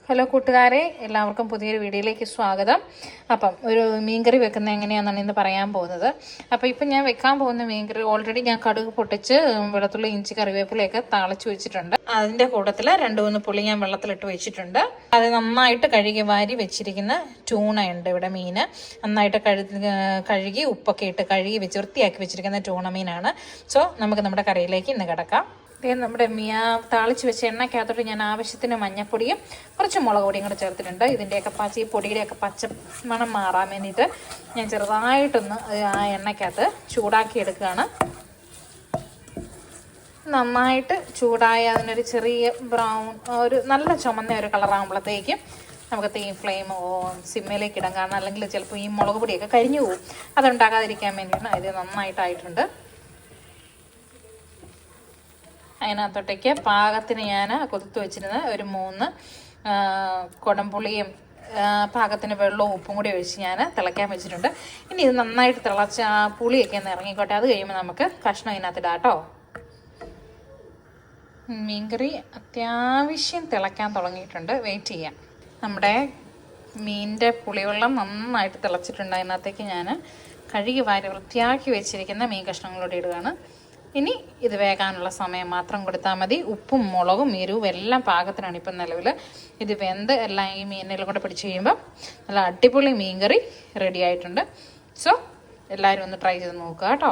Hello കൂട്ടുകാരെ, എല്ലാവർക്കും പുതിയൊരു വീഡിയോയിലേക്ക് സ്വാഗതം. അപ്പം ഒരു മീൻകറി വെക്കുന്നത് എങ്ങനെയാണെന്നാണ് ഇന്ന് പറയാൻ പോകുന്നത്. അപ്പോൾ ഇപ്പം ഞാൻ വെക്കാൻ പോകുന്ന മീൻകറി ഓൾറെഡി ഞാൻ കടുക് പൊട്ടിച്ച് വെളുത്തുള്ളി, ഇഞ്ചി, കറിവേപ്പിലയൊക്കെ താളിച്ച് വെച്ചിട്ടുണ്ട്. അതിൻ്റെ കൂട്ടത്തിൽ 2-3 പുളി ഞാൻ വെള്ളത്തിലിട്ട് വെച്ചിട്ടുണ്ട്. അത് നന്നായിട്ട് കഴുകി വാരി വെച്ചിരിക്കുന്ന ടൂണയുണ്ട് ഇവിടെ. മീൻ നന്നായിട്ട് കഴുകി ഉപ്പൊക്കെ ഇട്ട് കഴുകി വെച്ച് വൃത്തിയാക്കി വെച്ചിരിക്കുന്ന ടൂണ മീനാണ്. സോ നമുക്ക് നമ്മുടെ കറിയിലേക്ക് ഇന്ന് കിടക്കാം. നമ്മുടെ താളിച്ച് വെച്ച എണ്ണയ്ക്കകത്തോട്ട് ഞാൻ ആവശ്യത്തിന് മഞ്ഞപ്പൊടിയും കുറച്ച് മുളക് പൊടിയും കൂടെ ചേർത്തിട്ടുണ്ട്. ഇതിൻ്റെയൊക്കെ ഈ പൊടിയുടെയൊക്കെ പച്ച മണം മാറാൻ വേണ്ടിയിട്ട് ഞാൻ ചെറുതായിട്ടൊന്ന് ആ എണ്ണയ്ക്കകത്ത് ചൂടാക്കി എടുക്കുകയാണ്. നന്നായിട്ട് ചൂടായ അതിനൊരു ചെറിയ ബ്രൗൺ, ഒരു നല്ല ചുമന്ന ഒരു കളറാകുമ്പോഴത്തേക്കും നമുക്ക് ഫ്ലെയിം സിമ്മയിലേക്ക് ഇടാം. കാരണം അല്ലെങ്കിൽ ചിലപ്പോൾ ഈ മുളക് പൊടിയൊക്കെ കരിഞ്ഞു പോകും. അതുണ്ടാകാതിരിക്കാൻ വേണ്ടിയാണ്. ഇത് നന്നായിട്ടായിട്ടുണ്ട്. അതിനകത്തോട്ടേക്ക് പാകത്തിന് ഞാൻ കൊതുത്ത് വെച്ചിരുന്ന ഒരു 3 കുടംപുളിയും പാകത്തിന് വെള്ളവും ഉപ്പും കൂടി ഒഴിച്ച് ഞാൻ തിളയ്ക്കാൻ വെച്ചിട്ടുണ്ട്. ഇനി ഇത് നന്നായിട്ട് തിളച്ച ആ പുളിയൊക്കെ ഒന്ന് ഇറങ്ങിക്കോട്ടെ. അത് കഴിയുമ്പോൾ നമുക്ക് കഷ്ണം ഇതിനകത്തിടാം കേട്ടോ. മീൻകറി അത്യാവശ്യം തിളയ്ക്കാൻ തുടങ്ങിയിട്ടുണ്ട്. വെയിറ്റ് ചെയ്യാം. നമ്മുടെ മീനിൻ്റെ പുളിവെള്ളം നന്നായിട്ട് തിളച്ചിട്ടുണ്ട്. അതിനകത്തേക്ക് ഞാൻ കഴുകി വാരി വൃത്തിയാക്കി വെച്ചിരിക്കുന്ന മീൻ കഷ്ണങ്ങളോടെ ഇടുകയാണ്. ഇനി ഇത് വേകാനുള്ള സമയം മാത്രം കൊടുത്താൽ മതി. ഉപ്പും മുളകും എരിവും എല്ലാം പാകത്തിനാണ് ഇപ്പം നിലവിൽ. ഇത് വെന്ത് എല്ലാം ഈ മീനിലും കൂടെ പിടിച്ച് കഴിയുമ്പോൾ നല്ല അടിപൊളി മീൻകറി റെഡി ആയിട്ടുണ്ട്. സോ എല്ലാവരും ഒന്ന് ട്രൈ ചെയ്ത് നോക്കുക കേട്ടോ.